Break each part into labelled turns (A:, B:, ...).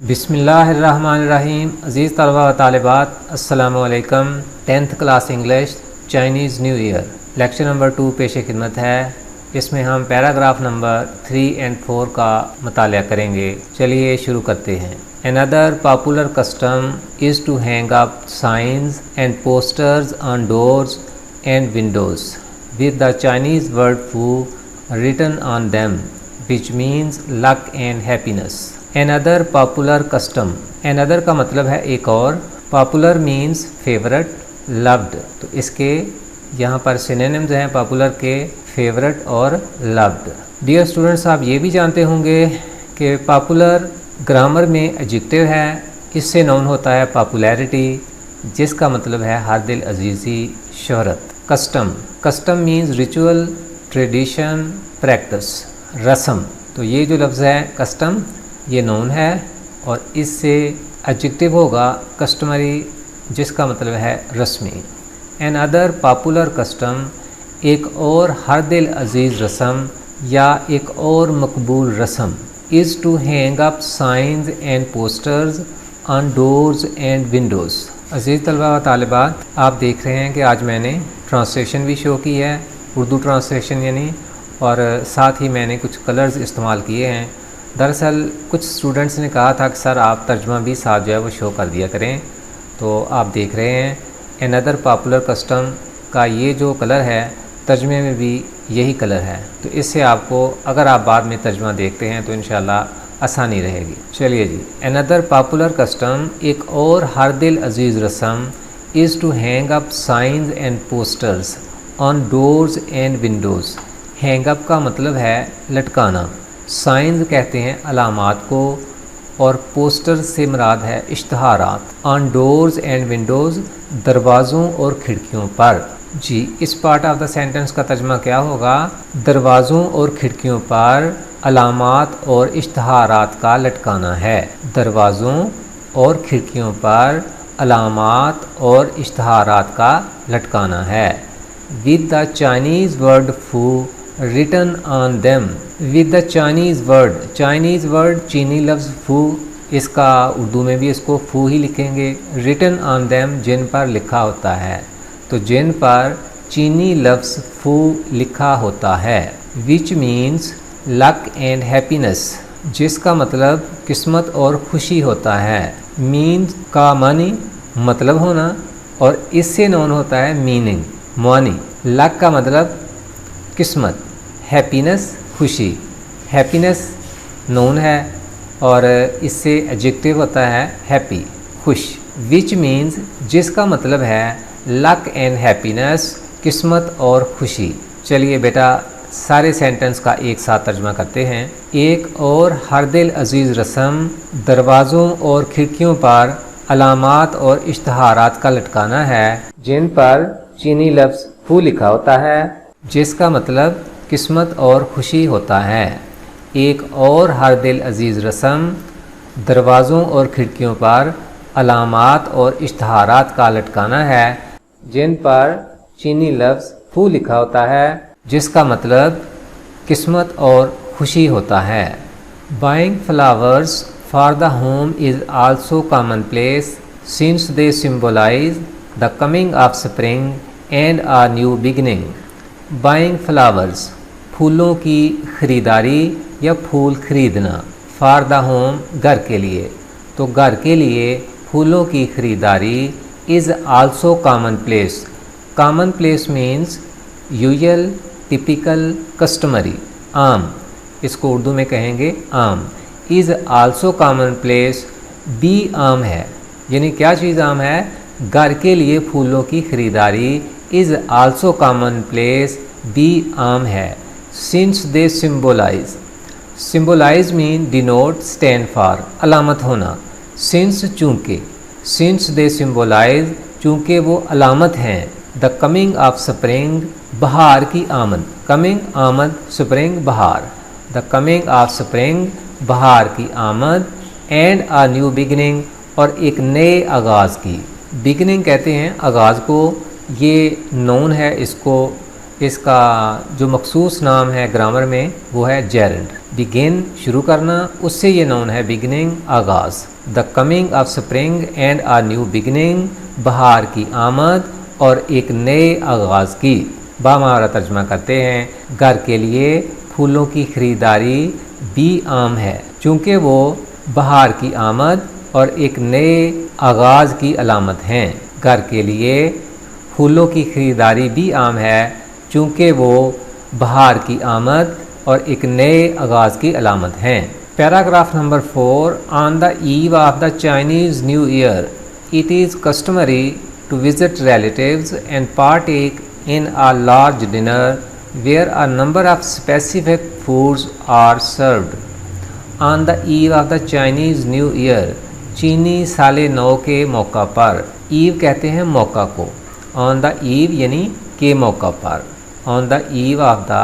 A: बिस्मिल्लाहिर्रहमानिर्रहीम। अज़ीज़ तलबा व तालिबात, अस्सलामु अलैकुम। 10th class English Chinese New year lecture number 2 पेश खिदमत है। इसमें हम पैराग्राफ नंबर 3 और 4 का मुताला करेंगे। चलिए शुरू करते हैं। Another popular custom is to hang up signs and posters on doors and windows with the Chinese word fu written on them, which means luck and happiness. Another popular custom, another का मतलब है एक और, popular means favorite, loved, तो इसके यहाँ पर synonyms हैं popular के favorite और loved। Dear students, आप ये भी जानते होंगे कि popular ग्रामर में एडजेक्टिव है, इससे नाउन होता है पॉपुलैरिटी, जिसका मतलब है हर दिल अजीज़ी, शोहरत। Custom, custom means ritual, tradition, practice, रस्म। तो ये जो लफ्ज़ है कस्टम, ये नाउन है और इससे एडजेक्टिव होगा कस्टमरी, जिसका मतलब है रस्मी। एन अदर पॉपुलर कस्टम, एक और हर दिल अजीज़ रस्म या एक और मकबूल रस्म, is to hang up signs and posters on doors and windows। अज़ीज़ तलबा व तालिबात, आप देख रहे हैं कि आज मैंने ट्रांसलेशन भी शो की है, उर्दू ट्रांसलेशन यानी, और साथ ही मैंने कुछ कलर्स इस्तेमाल किए हैं। दरअसल कुछ स्टूडेंट्स ने कहा था कि सर आप तर्जमा भी साथ जो है वो शो कर दिया करें, तो आप देख रहे हैं अनदर पॉपुलर कस्टम का ये जो कलर है तर्जमे में भी यही कलर है, तो इससे आपको अगर आप बाद में तर्जमा देखते हैं तो इंशाल्लाह आसानी रहेगी। चलिए जी, अनदर पॉपुलर कस्टम, एक और हर दिल अजीज़ रस्म, is to hang up signs and posters on doors and windows. Hang up का मतलब है लटकाना, साइंस कहते हैं अलामात को, और पोस्टर से मुराद है इश्तहारात। ऑन डोर्स एंड विंडोज़, दरवाज़ों और खिड़कियों पर। जी, इस पार्ट ऑफ द सेंटेंस का तर्जमा क्या होगा? दरवाज़ों और खिड़कियों पर अलामात और इश्तहारात का लटकाना है। दरवाज़ों और खिड़कियों पर अलामात और इश्तहारात का लटकाना है। With the Chinese word fu written on them, with the Chinese word चीनी लफ्ज़ फू, इसका उर्दू में भी इसको फू ही लिखेंगे। रिटन ऑन देम, जिन पर लिखा होता है, तो जिन पर चीनी लफ्ज़ फू लिखा होता है। Which means luck and happiness, जिसका मतलब किस्मत और खुशी होता है। मीन्स का मानी मतलब होना, और इससे नोन होता है मीनिंग, मानी। लक का मतलब किस्मत, हैप्पीनेस खुशी। हैप्पीनेस नोन है और इससे एडजेक्टिव होता है हैप्पी, खुश। विच मीन्स, जिसका मतलब है लक एंड हैप्पीनेस, किस्मत और खुशी। चलिए बेटा, सारे सेंटेंस का एक साथ तर्जमा करते हैं। एक और हर दिल अजीज़ रस्म, दरवाज़ों और खिड़कियों पर अलामात और इश्तहारात का लटकाना है, जिन पर चीनी लफ्ज़ फू लिखा होता है, जिसका मतलब किस्मत और खुशी होता है। एक और हर दिल अजीज़ रस्म, दरवाज़ों और खिड़कियों पर अलामात और इश्तहारात का लटकाना है, जिन पर चीनी लफ्ज़ फू लिखा होता है, जिसका मतलब किस्मत और खुशी होता है। Buying flowers for the home is also commonplace since they symbolise the coming of spring and a new beginning. Buying flowers, फूलों की ख़रीदारी या फूल खरीदना। फॉर द होम, घर के लिए, तो घर के लिए फूलों की ख़रीदारी is also commonplace. Commonplace means usual, typical, customary, आम, इसको उर्दू में कहेंगे आम। इज़ आल्सो कॉमन प्लेस, बी आम है, यानी क्या चीज़ आम है? घर के लिए फूलों की ख़रीदारी इज़ आल्सो कॉमन प्लेस, बी आम है। Since they symbolise, symbolise mean denote, stand for, अलामत होना। सिंस चूँकि, सिंस दे सिम्बोलाइज, चूँकि वो अलामत हैं। द कमिंग ऑफ स्प्रिंग, बहार की आमद। कमिंग आमद, स्प्रिंग बहार। द कमिंग ऑफ स्प्रिंग, बहार की आमद। एंड आ न्यू बिगनिंग, और एक नए आगाज़ की। बिगनिंग कहते हैं आगाज़ को, ये नोन है, इसको इसका जो मखसूस नाम है ग्रामर में वो है जेरंड। बिगिन शुरू करना, उससे ये नाउन है बिगिनिंग आगाज़। The coming of spring and a new beginning, बहार की आमद और एक नए आगाज़ की। बामारा तर्जमा करते हैं, घर के लिए फूलों की ख़रीदारी भी आम है चूँकि वो बहार की आमद और एक नए आगाज़ की अलामत हैं। घर के लिए फूलों की ख़रीदारी भी आम है चूँकि वो बहार की आमद और एक नए आगाज़ की अलामत हैं। Paragraph number 4, on the eve of the Chinese New Year it is customary to visit relatives and partake in a large dinner where a number of specific foods are served. On the eve of the Chinese New Year, चीनी साले नौ के मौका पर, ewe कहते हैं मौका को, ऑन द ईव यानी के मौका पर, on the eve of the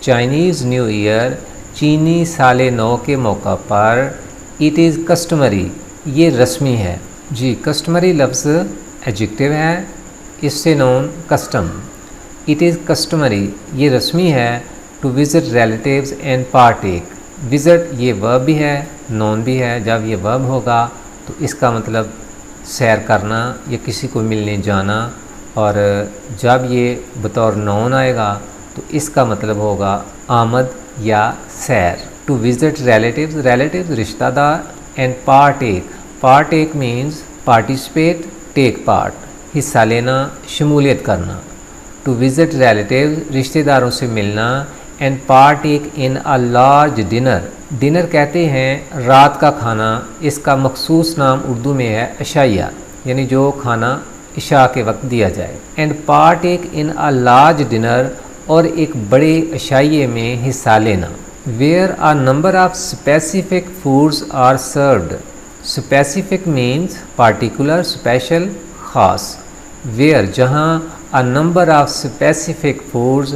A: Chinese New year, चीनी साले नौ के मौका पर, इट इज़ कस्टमरी, ये रस्मी है जी। कस्टमरी लफ्ज़ एडजेक्टिव है, इससे noun custom. It is customary ये रस्मी है, to visit relatives and partake, visit ये वर्ब भी है नोन भी है। जब ये वर्ब होगा तो इसका मतलब सैर करना या किसी को मिलने जाना, और जब ये बतौर नोन आएगा तो इसका मतलब होगा आमद या सैर। टू विज़िट रिलेटिव्स, रिलेटिव्स रिश्तेदार, and partake, partake means participate, take part, हिस्सा लेना, शमूलियत करना। टू विज़िट रिलेटिव्स रिश्तेदारों से मिलना, and partake in a large dinner, dinner कहते हैं रात का खाना, इसका मखसूस नाम उर्दू में है अशाइया, यानी जो खाना इशा के वक्त दिया जाए। And partake in a large dinner, और एक बड़े अशाइये में हिस्सा लेना। Where a number of specific foods are served, specific means particular, special, ख़ास। वेयर जहाँ, a number of specific foods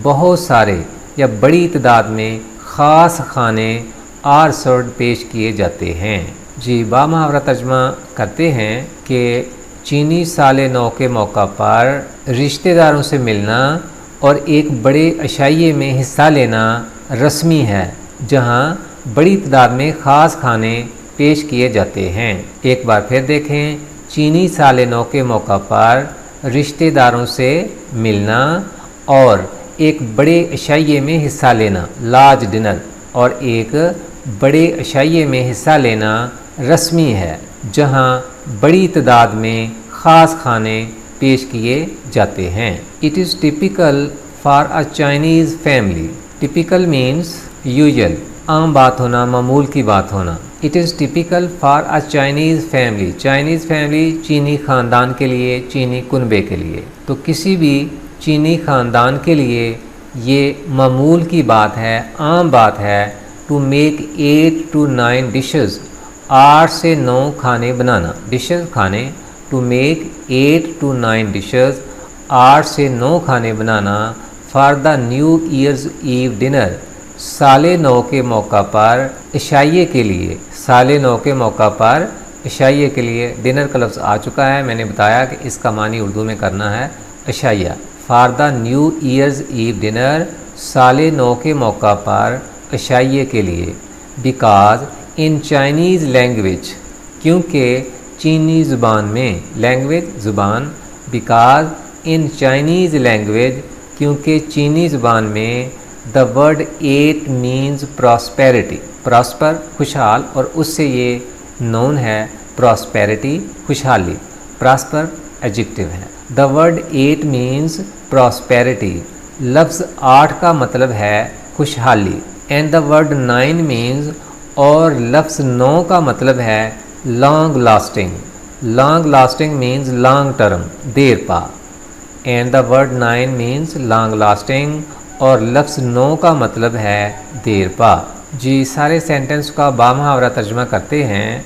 A: बहुत सारे या बड़ी तादाद में ख़ास खाने आर सर्व्ड पेश किए जाते हैं जी। बामुहावरा तर्जमा करते हैं कि चीनी साले नौ के मौका पर रिश्तेदारों से मिलना और एक बड़े अशाइये में हिस्सा लेना रस्मी है, जहां बड़ी तादाद में ख़ास खाने पेश किए जाते हैं। एक बार फिर देखें, चीनी साले नौ के मौका पर रिश्तेदारों से मिलना और एक बड़े अशाइये में हिस्सा लेना, लार्ज डिनर, और एक बड़े अशाइये में हिस्सा लेना रस्मी है, जहां बड़ी तादाद में ख़ास खाने पेश किए जाते हैं। It is typical for a Chinese family, typical means usual, आम बात होना, मामूल की बात होना। It is typical for a Chinese family, Chinese family चीनी ख़ानदान के लिए, चीनी कुनबे के लिए। तो किसी भी चीनी ख़ानदान के लिए ये मामूल की बात है, आम बात है, टू मेक 8 to 9 डिशेज़, 8 से 9 खाने बनाना, डिशेज़ खाने, टू मेक 8 to 9 डिशेज़, 8 से 9 खाने बनाना, for the New Year's Eve dinner, साले नौ के मौका पर इशाइये के लिए, साले नौ के मौका पर इशाइये के लिए डिनर का लफ्ज़ आ चुका है। मैंने बताया कि इसका मानी उर्दू में करना है इशाइया। For the New Year's Eve dinner, साले नौ के मौका पर इशाइये के लिए। बिकॉज इन चाइनीज़ लैंग्वेज, क्योंकि चीनी ज़ुबान में, लैंग्वेज ज़ुबान, बिकॉज इन चाइनीज़ लैंग्वेज, क्योंकि चीनी ज़ुबान में the word 8 means prosperity, prosper खुशहाल, और उससे ये नोन है प्रॉस्पेरिटी खुशहाली, प्रॉस्पर एडजेक्टिव है। द वर्ड 8 मीन्स प्रॉस्पेरिटी, लफ्ज़ 8 का मतलब है खुशहाली। एंड द वर्ड 9 मीन्स, और लफ्ज़ 9 का मतलब है long lasting, long lasting means long term, देर पा। And the word 9 means long lasting, और लफ्ज़ 9 का मतलब है देर पा जी। सारे सेंटेंस का बामुहावरा तर्जुमा करते हैं।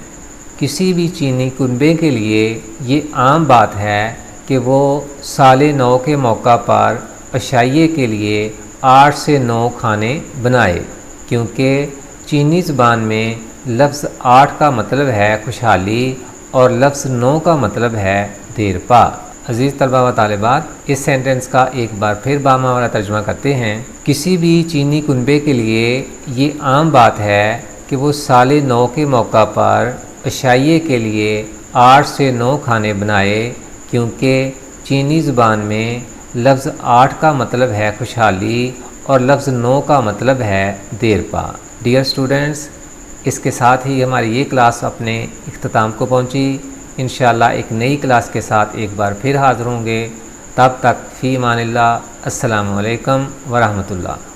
A: किसी भी चीनी कुनबे के लिए ये आम बात है कि वो साले 9 के मौका पर अशाइये के लिए 8 से 9 खाने बनाए, क्योंकि चीनी ज़बान में लफ्ज़ 8 का मतलब है खुशहाली और लफ्ज़ 9 का मतलब है देर पा। अज़ीज़ तलबा व तालिबात, इस सेंटेंस का एक बार फिर बामावरा तर्जुमा करते हैं। किसी भी चीनी कुनबे के लिए ये आम बात है कि वो साले 9 के मौका पर अशाइये के लिए 8 से 9 खाने बनाए, क्योंकि चीनी ज़ुबान में लफ्ज़ 8 का मतलब है खुशहाली और लफ्ज़ 9 का मतलब है देर पा। डियर स्टूडेंट्स, इसके साथ ही हमारी ये क्लास अपने इख्तिताम को पहुँची। इंशाअल्लाह एक नई क्लास के साथ एक बार फिर हाज़िर होंगे। तब तक फ़ी अमानिल्लाह। अस्सलामु अलैकुम व रहमतुल्लाह।